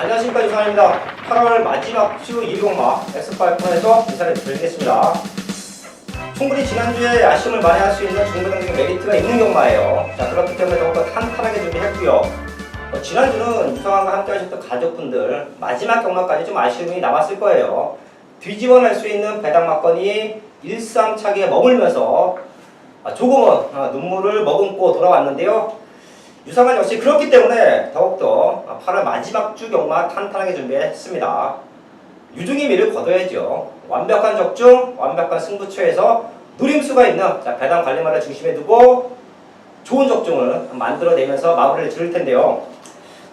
안녕하십니까, 유상입니다. 8월 마지막 주 1위공마 X5에서 인사를 드리겠습니다. 충분히 지난주에 아쉬움을 만회할 수 있는 중부등적인 메리트가 있는 경마예요. 자, 그렇기 때문에 더욱더 탄탄하게 준비했고요. 지난주는 유상과 함께 하셨던 가족분들 마지막 경마까지 좀 아쉬움이 남았을 거예요. 뒤집어낼 수 있는 배당 막건이 1-3차기에 머물면서 조금은 눈물을 머금고 돌아왔는데요. 유상은 역시 그렇기 때문에 더욱더 8월 마지막 주 경마 탄탄하게 준비했습니다. 유중히 미를 거둬야죠. 완벽한 적중, 완벽한 승부처에서 누림수가 있는 배당 관리만을 중심에 두고 좋은 적중을 만들어내면서 마무리를 지을 텐데요.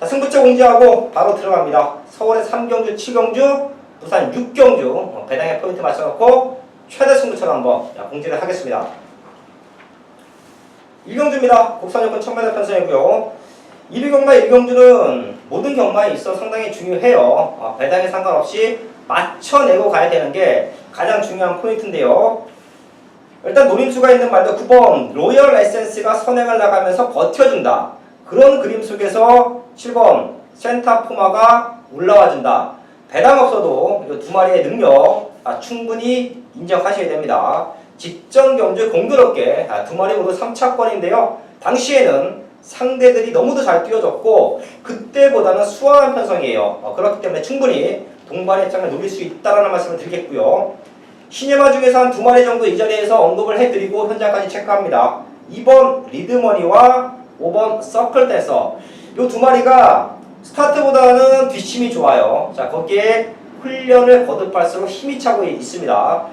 승부처 공지하고 바로 들어갑니다. 서울의 3경주, 7경주, 부산 6경주 배당의 포인트 맞춰놓고 최대 승부처를 한번 공지를 하겠습니다. 1경주입니다. 국산여권 1000m 편성이고요. 1위 경마 1경주는 모든 경마에 있어 상당히 중요해요. 배당에 상관없이 맞춰내고 가야 되는 게 가장 중요한 포인트인데요. 일단 노림수가 있는 말도 9번 로열 에센스가 선행을 나가면서 버텨준다. 그런 그림 속에서 7번 센타포마가 올라와준다. 배당 없어도 이 두 마리의 능력 충분히 인정하셔야 됩니다. 직전 경주 공교롭게 두 마리 모두 3차권인데요. 당시에는 상대들이 너무도 잘 뛰어졌고 그때보다는 수월한 편성이에요. 그렇기 때문에 충분히 동반의 입장을 노릴 수 있다는 말씀을 드리겠고요. 시네마 중에서 한 두 마리 정도 이 자리에서 언급을 해드리고 현장까지 체크합니다. 2번 리드머니와 5번 서클댄서 이 두 마리가 스타트보다는 뒷심이 좋아요. 자, 거기에 훈련을 거듭할수록 힘이 차고 있습니다.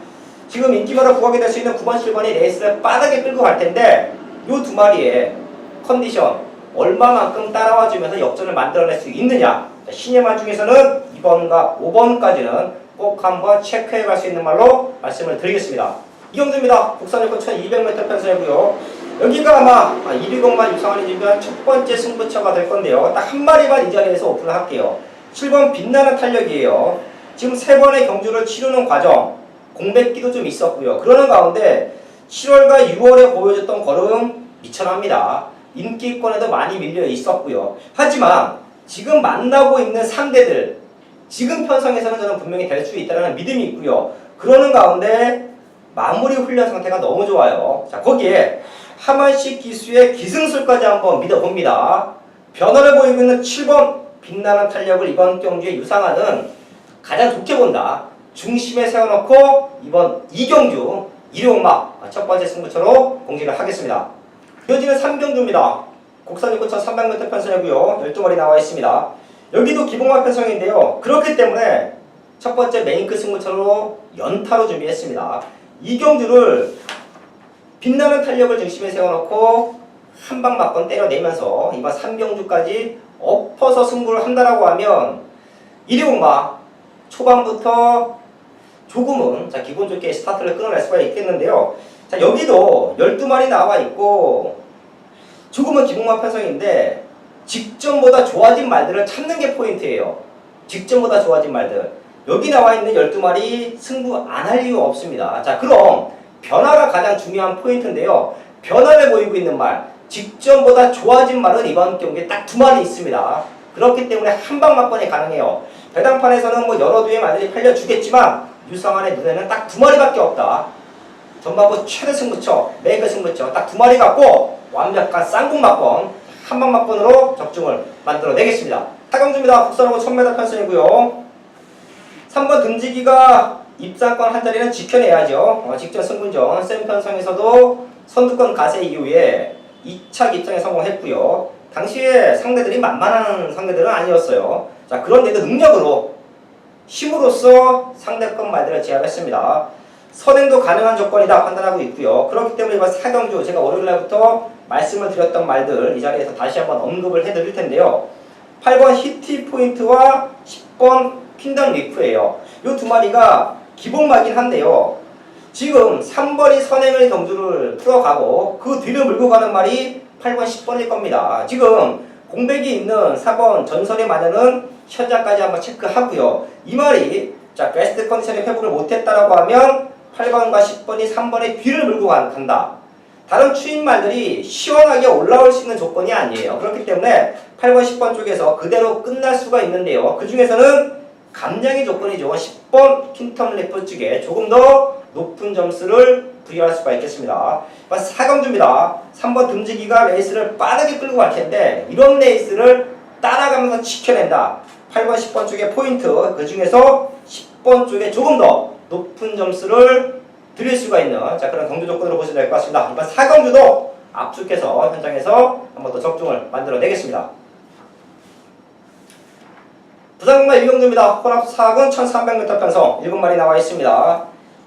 지금 인기마다 부각이 될 수 있는 9번, 7번이 레이스를 빠르게 끌고 갈 텐데 이 두 마리의 컨디션 얼마만큼 따라와주면서 역전을 만들어낼 수 있느냐. 시네마 중에서는 2번과 5번까지는 꼭 한번 체크해 갈 수 있는 말로 말씀을 드리겠습니다. 이경주입니다. 국산여권 1200m 편성이고요. 여기가 아마 1위 공만 유상환이 준비한 첫 번째 승부처가 될 건데요. 딱 한 마리만 이 자리에서 오픈을 할게요. 7번 빛나는 탄력이에요. 지금 3번의 경주를 치르는 과정 공백기도 좀 있었고요. 그러는 가운데 7월과 6월에 보여줬던 걸음 미천합니다. 인기권에도 많이 밀려 있었고요. 하지만 지금 만나고 있는 상대들 지금 편성에서는 저는 분명히 될 수 있다는 믿음이 있고요. 그러는 가운데 마무리 훈련 상태가 너무 좋아요. 자, 거기에 하만식 기수의 기승술까지 한번 믿어봅니다. 변화를 보이고 있는 7번 빛나는 탄력을 이번 경주에 유상하는 가장 좋게 본다. 중심에 세워놓고 이번 2경주 1위 공마 첫 번째 승부처로 공지를 하겠습니다. 이어지는 3경주입니다. 국산여권 1300m 편성이고요. 12마리 나와 있습니다. 여기도 기본화 편성인데요. 그렇기 때문에 첫 번째 메인크 승부처로 연타로 준비했습니다. 2경주를 빛나는 탄력을 중심에 세워놓고 한방 맞건 때려내면서 이번 3경주까지 엎어서 승부를 한다라고 하면 1위 공마 초반부터 조금은 기분 좋게 스타트를 끊어낼 수가 있겠는데요. 자, 여기도 12마리 나와 있고 조금은 기본화 편성인데 직전보다 좋아진 말들을 찾는 게 포인트예요. 직전보다 좋아진 말들. 여기 나와 있는 12마리 승부 안 할 이유 없습니다. 자, 그럼 변화가 가장 중요한 포인트인데요. 변화를 보이고 있는 말, 직전보다 좋아진 말은 이번 경기에 딱 2마리 있습니다. 그렇기 때문에 한방 맞건이 가능해요. 배당판에서는 여러 두의 말들이 팔려주겠지만 유상환의 눈에는 딱 2마리밖에 없다. 전반부 최대 승부처, 메이커 승부처 딱 2마리 갖고 완벽한 쌍국 맞건, 한방 맞건으로 적중을 만들어내겠습니다. 타경주입니다. 국산하고 1000m 편성이고요. 3번 등지기가 입상권 한 자리는 지켜내야죠. 직전 승분전 센 편성에서도 선두권 가세 이후에 2차 입장에 성공했고요. 당시에 상대들이 만만한 상대들은 아니었어요. 자, 그런데도 능력으로 힘으로써 상대권 말들을 제압했습니다. 선행도 가능한 조건이다 판단하고 있고요. 그렇기 때문에 이번 4경주 제가 월요일날부터 말씀을 드렸던 말들 이 자리에서 다시 한번 언급을 해드릴 텐데요. 8번 히티 포인트와 10번 퀸덤 리프예요. 이 두 마리가 기본마긴 한데요. 지금 3번이 선행의 경주를 풀어가고 그 뒤를 물고 가는 말이 8번, 10번일 겁니다. 지금 공백이 있는 4번 전설의 마녀는 현장까지 한번 체크하고요. 이 말이 베스트 컨디션의 회복을 못했다라고 하면 8번과 10번이 3번의 뒤를 물고 간다. 다른 추임말들이 시원하게 올라올 수 있는 조건이 아니에요. 그렇기 때문에 8번, 10번 쪽에서 그대로 끝날 수가 있는데요. 그 중에서는 감량의 조건이죠. 10번 퀸텀 리프 쪽에 조금 더 높은 점수를 부여할 수가 있겠습니다. 4경주입니다. 3번 듬직이가 레이스를 빠르게 끌고 갈 텐데 이런 레이스를 따라가면서 지켜낸다. 8번, 10번 쪽의 포인트, 그 중에서 10번 쪽에 조금 더 높은 점수를 드릴 수가 있는 그런 경주 조건으로 보시면 될 것 같습니다. 이번 4경주도 압축해서 현장에서 한번 더 적중을 만들어 내겠습니다. 부산공마 1경주입니다. 혼합 4군 1300m 편성 7마리 나와 있습니다.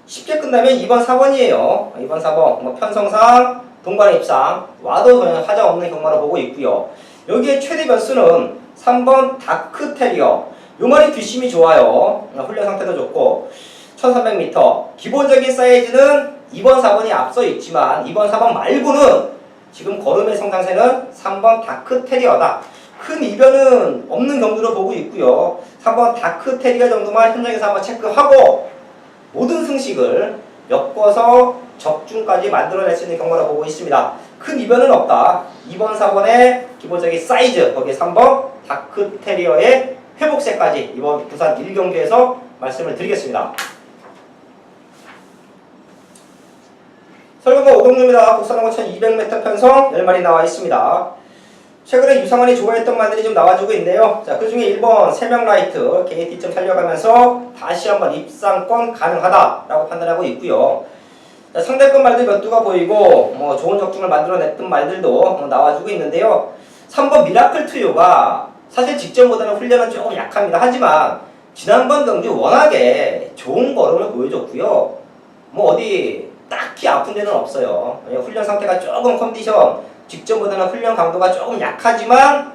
쉽게 끝나면 2번, 4번이에요. 2번, 4번 편성상 동반 입상 와도 전혀 하자 없는 경마로 보고 있고요. 여기에 최대 변수는 3번 다크 테리어. 요 말이 뒷심이 좋아요. 훈련 상태도 좋고 1300m 기본적인 사이즈는 2번, 4번이 앞서 있지만 2번, 4번 말고는 지금 걸음의 성장세는 3번 다크 테리어다. 큰 이변은 없는 경주로 보고 있고요. 3번 다크 테리어 정도만 현장에서 한번 체크하고 모든 승식을 엮어서 적중까지 만들어낼 수 있는 경우로 보고 있습니다. 큰 이변은 없다. 2번, 4번의 기본적인 사이즈, 거기에 3번 다크 테리어의 회복세까지 이번 부산 1경기에서 말씀을 드리겠습니다. 설경마 5경주입니다. 국산항공 1200m 편성 10마리 나와 있습니다. 최근에 유상환이 좋아했던 말들이 좀 나와주고 있는데요. 자, 그 중에 1번 세명라이트 KT 좀 살려가면서 다시 한번 입상권 가능하다라고 판단하고 있고요. 자, 상대권 말들 몇 두가 보이고 좋은 적중을 만들어냈던 말들도 나와주고 있는데요. 3번 미라클 투유가 사실 직전보다는 훈련은 조금 약합니다. 하지만 지난번 경주 워낙에 좋은 걸음을 보여줬고요. 어디 딱히 아픈 데는 없어요. 훈련 상태가 조금 컨디션 직전보다는 훈련 강도가 조금 약하지만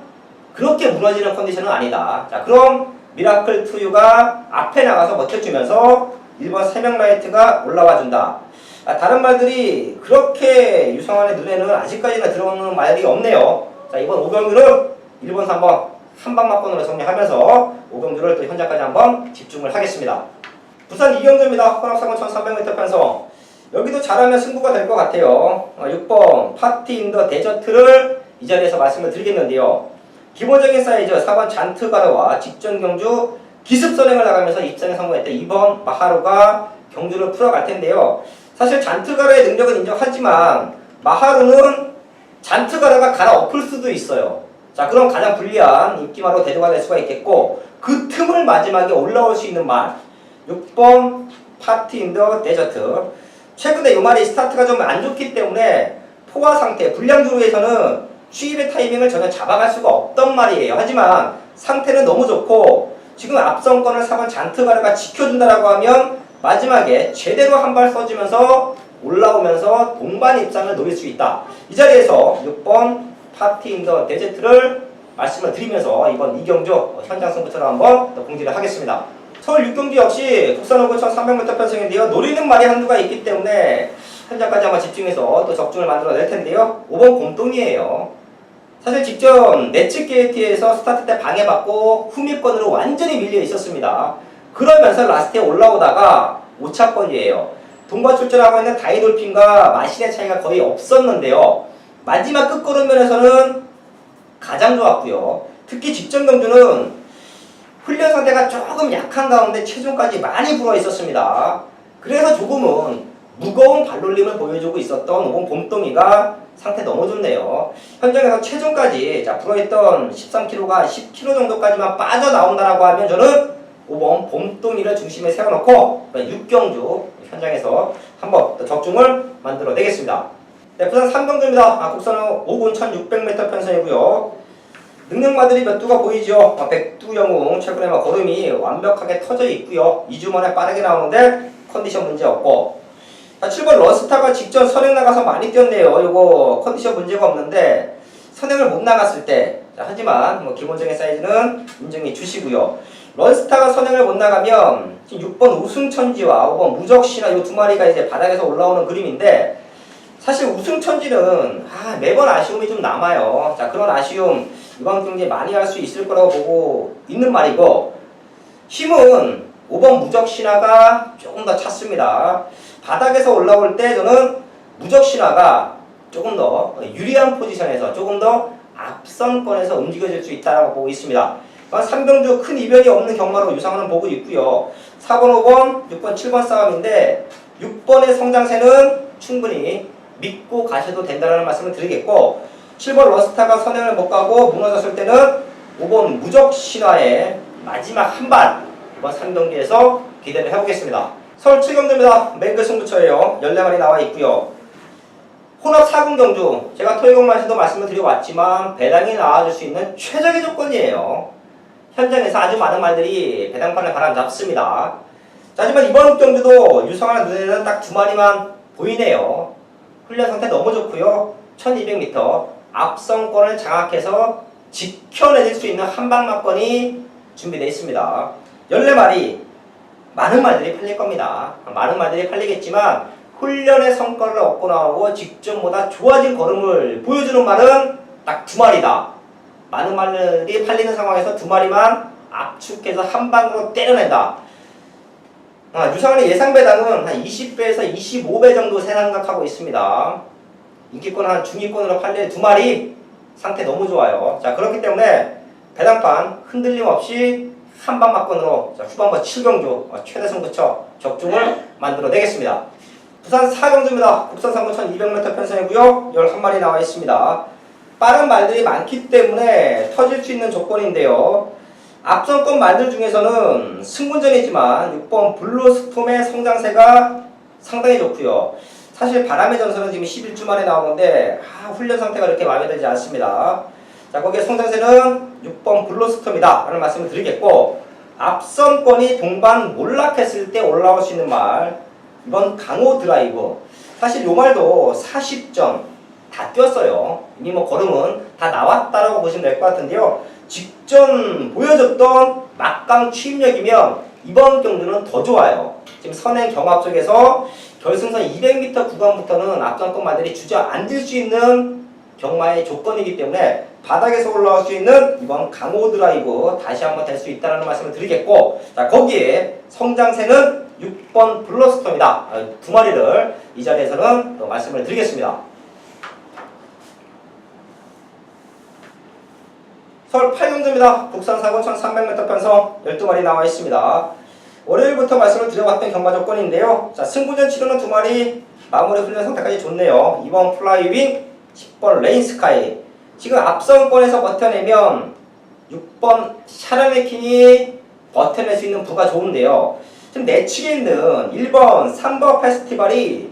그렇게 무너지는 컨디션은 아니다. 자, 그럼 미라클 투유가 앞에 나가서 버텨주면서 1번 세명라이트가 올라와준다. 다른 말들이 그렇게 유성환의 눈에는 아직까지는 들어오는 말이 없네요. 자, 이번 5경주는 1번, 3번 한방막권으로 정리하면서 5경주를 또 현장까지 한번 집중을 하겠습니다. 부산 2경주입니다. 혼합상권 1300m 편성. 여기도 잘하면 승부가 될 것 같아요. 6번 파티 인더 데저트를 이 자리에서 말씀을 드리겠는데요. 기본적인 사이즈 4번 잔트가르와 직전 경주 기습 선행을 나가면서 입상에 성공했던 2번 마하루가 경주를 풀어갈 텐데요. 사실 잔트가르의 능력은 인정하지만 마하루는 잔트가르가 갈아엎을 수도 있어요. 자, 그럼 가장 불리한 입기마로 대조가 될 수가 있겠고 그 틈을 마지막에 올라올 수 있는 말 6번 파티 인더 데저트. 최근에 이 말이 스타트가 좀 안 좋기 때문에 포화 상태, 불량주로에서는 추입의 타이밍을 전혀 잡아갈 수가 없던 말이에요. 하지만 상태는 너무 좋고 지금 앞선권을 4번 잔트가르가 지켜준다라고 하면 마지막에 제대로 한 발 써주면서 올라오면서 동반 입상을 노릴 수 있다. 이 자리에서 6번 파티 인더 데제트를 말씀을 드리면서 이번 2경주 현장 승부처럼 한번 또 공지를 하겠습니다. 서울 6경주 역시 국산호구 1300m 편성인데요. 노리는 말이 한두가 있기 때문에 현장까지 한번 집중해서 또 적중을 만들어 낼 텐데요. 5번 곰동이에요. 사실 직전 내측 게이트에서 스타트 때 방해받고 후미권으로 완전히 밀려 있었습니다. 그러면서 라스트에 올라오다가 5차권이에요. 동반 출전하고 있는 다이돌핀과 마신의 차이가 거의 없었는데요. 마지막 끝걸음면에서는 가장 좋았고요. 특히 직전 경주는 훈련 상태가 조금 약한 가운데 체중까지 많이 불어 있었습니다. 그래서 조금은 무거운 발놀림을 보여주고 있었던 5번 봄동이가 상태 너무 좋네요. 현장에서 체중까지 불어있던 13kg가 10kg 정도까지만 빠져나온다라고 하면 저는 5번 봄동이를 중심에 세워놓고 6경주 현장에서 한번 더 적중을 만들어 내겠습니다. 네, 부산 3경주입니다. 국산호 5군 1600m 편성이고요. 능력마들이 몇 두가 보이죠. 백두영웅 최근에 걸음이 완벽하게 터져 있고요. 2주 만에 빠르게 나오는데 컨디션 문제 없고. 7번 러스타가 직전 선행 나가서 많이 뛰었네요. 이거 컨디션 문제가 없는데 선행을 못 나갔을 때 하지만 기본적인 사이즈는 인정해 주시고요. 러스타가 선행을 못 나가면 지금 6번 우승천지와 5번 무적시나 이 두 마리가 이제 바닥에서 올라오는 그림인데 사실 우승천지는 매번 아쉬움이 좀 남아요. 자, 그런 아쉬움 이번 경기에 많이 할 수 있을 거라고 보고 있는 말이고 힘은 5번 무적신화가 조금 더 찼습니다. 바닥에서 올라올 때 저는 무적신화가 조금 더 유리한 포지션에서 조금 더 앞선권에서 움직여질 수 있다고 보고 있습니다. 3병주 큰 이변이 없는 경마로 유상은 보고 있고요. 4번, 5번, 6번, 7번 싸움인데 6번의 성장세는 충분히 믿고 가셔도 된다는 말씀을 드리겠고 7번 러스타가 선행을 못 가고 무너졌을 때는 5번 무적 신화의 마지막 한발 이번 3경기에서 기대를 해보겠습니다. 서울 7경주입니다. 맹글 승부처예요. 14마리 나와 있고요. 혼합 4군 경주 제가 토요일공만에서도 말씀을 드려왔지만 배당이 나와줄 수 있는 최적의 조건이에요. 현장에서 아주 많은 말들이 배당판을 바람잡습니다. 자, 하지만 이번 경주도 유성환 눈에는 딱 2마리만 보이네요. 훈련 상태 너무 좋고요. 1200m 앞선권을 장악해서 지켜내줄 수 있는 한방막권이 준비되어 있습니다. 14마리 많은 말들이 팔릴 겁니다. 많은 말들이 팔리겠지만 훈련의 성과를 얻고 나오고 직전보다 좋아진 걸음을 보여주는 말은 딱 2마리다. 많은 말들이 팔리는 상황에서 2마리만 압축해서 한 방으로 때려낸다. 유상원의 예상 배당은 한 20배에서 25배 정도 생각하고 있습니다. 인기권 한 중위권으로 팔릴 2마리 상태 너무 좋아요. 자, 그렇기 때문에 배당판 흔들림 없이 한방막권으로 후반부 7경주 최대 승부처 적중을 만들어내겠습니다. 부산 4경주입니다. 국산 상권 1200m 편성이고요. 11마리 나와 있습니다. 빠른 말들이 많기 때문에 터질 수 있는 조건인데요. 앞선권 말들 중에서는 승분전이지만 6번 블루스톰의 성장세가 상당히 좋고요. 사실 바람의 전선은 지금 11주 만에 나오는데 훈련 상태가 그렇게 마음에 들지 않습니다. 자, 거기에 성장세는 6번 블루스톰이다 라는 말씀을 드리겠고 앞선권이 동반 몰락했을 때 올라올 수 있는 말 이번 강호 드라이브 사실 요 말도 40점 다 뛰었어요. 이미 뭐 걸음은 다 나왔다라고 보시면 될 것 같은데요. 직전 보여줬던 막강 추임력이면 이번 경주는 더 좋아요. 지금 선행 경합 속에서 결승선 200m 구간부터는 앞선권 말들이 주저앉을 수 있는 경마의 조건이기 때문에 바닥에서 올라올 수 있는 이번 강호 드라이브 다시 한번 될 수 있다는 말씀을 드리겠고 자, 거기에 성장세는 6번 블러스톰이다. 2마리를 이 자리에서는 또 말씀을 드리겠습니다. 서울 8경주입니다. 국산 사고 1300m 편성 12마리 나와 있습니다. 월요일부터 말씀을 드려봤던 경마 조건인데요. 자, 승부전 치르는 2마리 마무리 훈련 상태까지 좋네요. 2번 플라이윙, 10번 레인스카이. 지금 앞선권에서 버텨내면 6번 샤라메킨이 버텨낼 수 있는 부가 좋은데요. 지금 내측에 있는 1번 3번 페스티벌이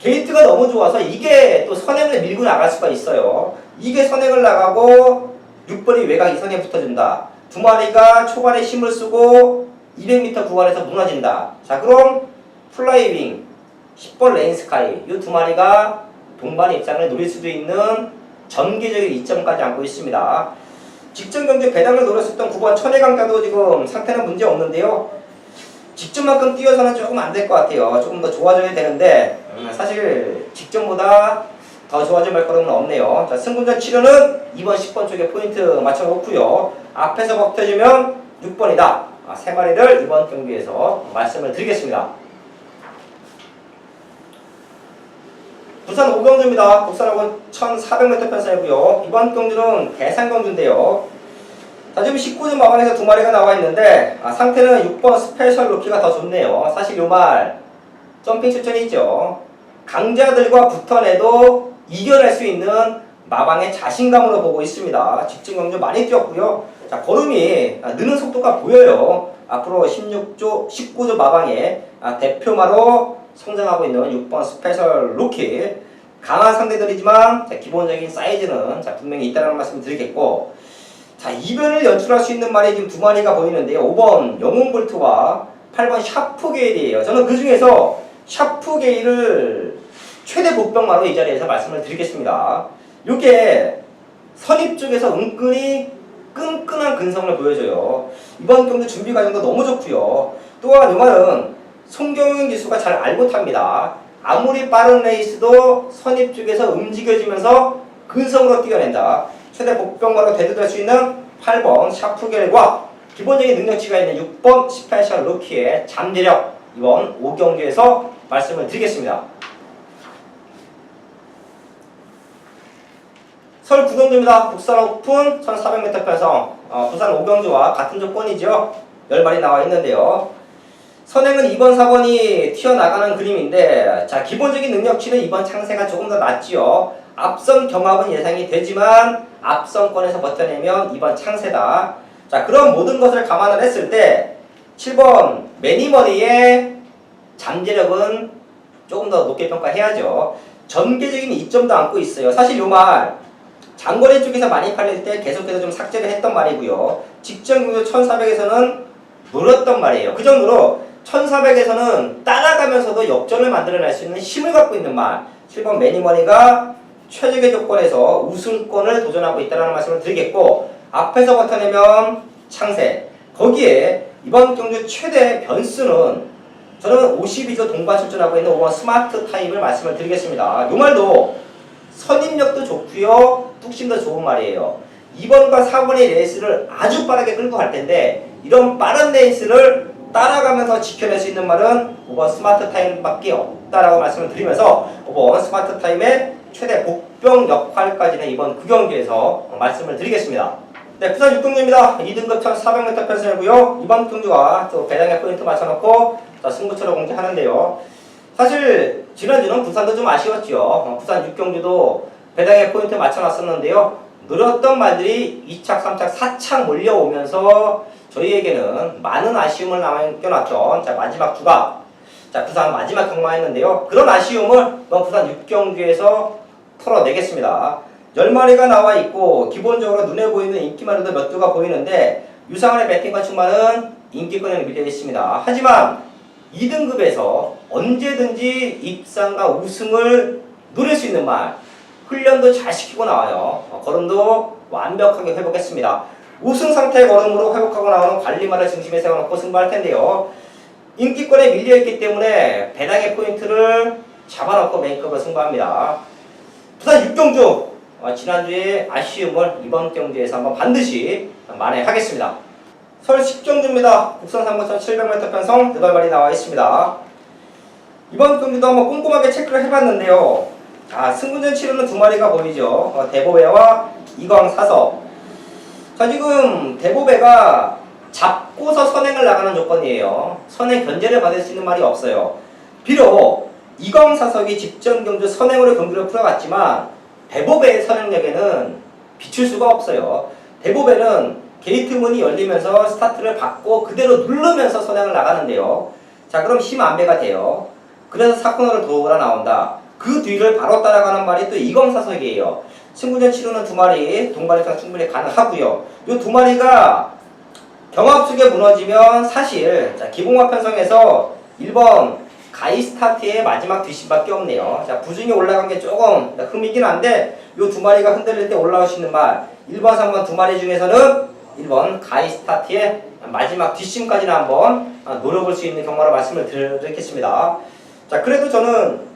게이트가 너무 좋아서 이게 또 선행을 밀고 나갈 수가 있어요. 이게 선행을 나가고 6번이 외곽 2선에 붙어준다. 2마리가 초반에 힘을 쓰고 200m 구간에서 무너진다. 자, 그럼 플라이윙 10번 레인스카이 이 2마리가 동반 입장을 노릴 수도 있는 전개적인 이점까지 안고 있습니다. 직전 경기 배당을 노렸었던 9번 천혜강자도 지금 상태는 문제 없는데요. 직전만큼 뛰어서는 조금 안 될 것 같아요. 조금 더 좋아져야 되는데 사실 직전보다 더 좋아질 발걸음은 없네요. 자, 승분전 치료는 2번 10번 쪽에 포인트 맞춰놓고요. 앞에서 버텨주면 6번이다. 3마리를 이번 경기에서 말씀을 드리겠습니다. 부산 5경주입니다. 국산하고 1400m 편성이고요. 이번 경주는 대상경주인데요. 자, 지금 19점 마방에서 2마리가 나와 있는데 상태는 6번 스페셜 루키가 더 좋네요. 사실 요 말 점핑 추천이 있죠. 강자들과 붙어내도 이겨낼 수 있는 마방의 자신감으로 보고 있습니다. 직전 경주 많이 뛰었고요. 자, 걸음이 느는 속도가 보여요. 앞으로 19조 마방의 대표마로 성장하고 있는 6번 스페셜 루키. 강한 상대들이지만 기본적인 사이즈는 분명히 있다는 말씀을 드리겠고 자, 이변을 연출할 수 있는 말이 지금 2마리가 보이는데요. 5번 영웅볼트와 8번 샤프게일이에요. 저는 그 중에서 샤프게일을 최대 복병마로 이 자리에서 말씀을 드리겠습니다. 이게 선입 쪽에서 은근히 끈끈한 근성을 보여줘요. 이번 경주 준비 과정도 너무 좋고요. 또한 이 말은 송경윤 기수가 잘 알고 탑니다. 아무리 빠른 레이스도 선입 쪽에서 움직여지면서 근성으로 뛰어낸다. 최대 복병마로 대두될 수 있는 8번 샤프겔과 기본적인 능력치가 있는 6번 스페셜 루키의 잠재력 이번 5경기에서 말씀을 드리겠습니다. 서울 구경주입니다. 국산 오픈 1400m 편성. 부산 오경주와 같은 조건이죠. 10마리 나와 있는데요. 선행은 2번, 4번이 튀어나가는 그림인데, 자, 기본적인 능력치는 2번 창세가 조금 더 낫지요. 앞선 경합은 예상이 되지만 앞선권에서 버텨내면 2번 창세다. 자, 그런 모든 것을 감안을 했을 때 7번 매니머니의 잠재력은 조금 더 높게 평가해야죠. 전개적인 이점도 안고 있어요. 사실 요 말 장거리 쪽에서 많이 팔릴 때 계속해서 좀 삭제를 했던 말이고요. 직전 경주 1400에서는 노렸던 말이에요. 그 정도로 1400에서는 따라가면서도 역전을 만들어낼 수 있는 힘을 갖고 있는 말. 7번 매니머니가 최적의 조건에서 우승권을 도전하고 있다는 말씀을 드리겠고, 앞에서 버텨내면 창세. 거기에 이번 경주 최대 변수는 저는 52조 동반 출전하고 있는 5번 스마트 타임을 말씀을 드리겠습니다. 이 말도 선임력도 좋고요, 뚝심도 좋은 말이에요. 2번과 4번의 레이스를 아주 빠르게 끌고 갈 텐데, 이런 빠른 레이스를 따라가면서 지켜낼 수 있는 말은 5번 스마트 타임밖에 없다라고 말씀을 드리면서 5번 스마트 타임의 최대 복병 역할까지는 이번 그 경기에서 말씀을 드리겠습니다. 네, 부산 6경주입니다. 2등급 1400m 편성이고요. 이번 경주와 또 배당의 포인트 맞춰놓고 승부처로 공개하는데요. 사실 지난주는 부산도 좀 아쉬웠죠. 부산 6경주도 배당의 포인트 맞춰놨었는데요. 노렸던 말들이 2착, 3착, 4착 몰려오면서 저희에게는 많은 아쉬움을 남겨놨던 마지막 주가 부산 마지막 경마였는데요. 그런 아쉬움을 부산 6경주에서 털어내겠습니다. 10마리가 나와 있고 기본적으로 눈에 보이는 인기마리도 몇 두가 보이는데 유상원의 배팅과 출마는 인기권에 밀려 있습니다. 하지만 2등급에서 언제든지 입상과 우승을 노릴 수 있는 말, 훈련도 잘 시키고 나와요. 걸음도 완벽하게 회복했습니다. 우승 상태의 걸음으로 회복하고 나오는 관리말을 중심에 세워놓고 승부할 텐데요. 인기권에 밀려있기 때문에 배당의 포인트를 잡아놓고 메이크업을 승부합니다. 부산 6경주 지난주에 아쉬움을 이번 경주에서 한번 반드시 만회하겠습니다. 서울 10경주입니다. 국산 3700m 편성 8마리 나와 있습니다. 이번 경주도 한번 꼼꼼하게 체크를 해봤는데요. 승부전 치르는 2마리가 보이죠. 대보배와 이광사석. 자, 지금 대보배가 잡고서 선행을 나가는 조건이에요. 선행 견제를 받을 수 있는 말이 없어요. 비록 이광사석이 직전 경주 선행으로 경기를 풀어갔지만 대보배의 선행력에는 비출 수가 없어요. 대보배는 게이트 문이 열리면서 스타트를 받고 그대로 누르면서 선행을 나가는데요. 자, 그럼 힘 안배가 돼요. 그래서 사코너를 돌아 나온다. 그 뒤를 바로 따라가는 말이 또 이광사석이에요. 승부전 치르는 2마리 동반입상 충분히 가능하고요. 이 2마리가 경합 속에 무너지면 사실 기봉화 편성에서 1번 가이스타트의 마지막 뒷심밖에 없네요. 부중에 올라간 게 조금 흠이긴 한데 이 2마리가 흔들릴 때 올라올 수 있는 말 1번, 3번 2마리 중에서는 1번 가이스타트의 마지막 뒷심까지는 한번 노려볼 수 있는 경마로 말씀을 드리겠습니다. 자, 그래도 저는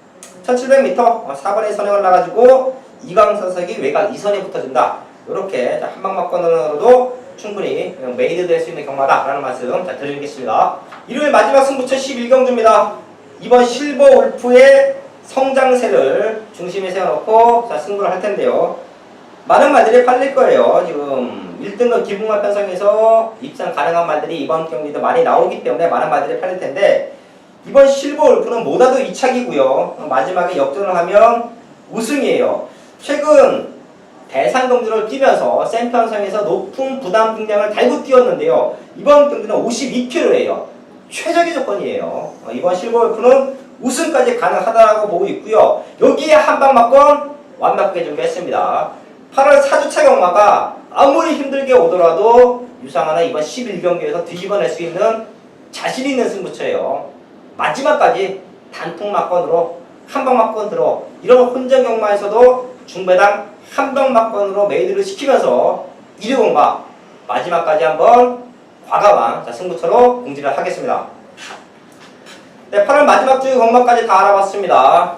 1700m 4번에 선행을 나가지고 이광사석이 외곽 2선에 붙어준다. 이렇게 한방막권으로도 충분히 메이드 될 수 있는 경마다라는 말씀 드리겠습니다. 일요일 마지막 승부처 11경주입니다. 이번 실버 울프의 성장세를 중심에 세워놓고 승부를 할 텐데요. 많은 말들이 팔릴 거예요. 지금 1등급 기붕화 편성에서 입상 가능한 말들이 이번 경기도 많이 나오기 때문에 많은 말들이 팔릴 텐데 이번 실버 울프는 뭐다도 2착이고요. 마지막에 역전을 하면 우승이에요. 최근 대상 경주를 뛰면서 센 편성에서 높은 부담 분량을 달고 뛰었는데요. 이번 경기는 52kg예요. 최적의 조건이에요. 이번 실버 울프는 우승까지 가능하다고 보고 있고요. 여기에 한방막권 완벽하게 준비했습니다. 8월 4주차 경마가 아무리 힘들게 오더라도 유상하는 이번 11경기에서 뒤집어낼 수 있는 자신 있는 승부처예요. 마지막까지 단통막권으로 한방막권으로 이런 혼전 경마에서도 중배당 한방막권으로 메이드를 시키면서 1위 공마 마지막까지 한번 과감한 승부처로 공지를 하겠습니다. 네, 8월 마지막 주 경마까지 다 알아봤습니다.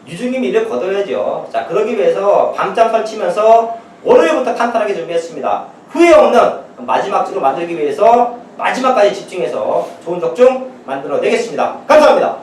유중임 일을 거둬야죠. 자, 그러기 위해서 밤잠 설치면서 월요일부터 탄탄하게 준비했습니다. 후회 없는 마지막 주로 만들기 위해서 마지막까지 집중해서 좋은 적중 만들어내겠습니다. 감사합니다.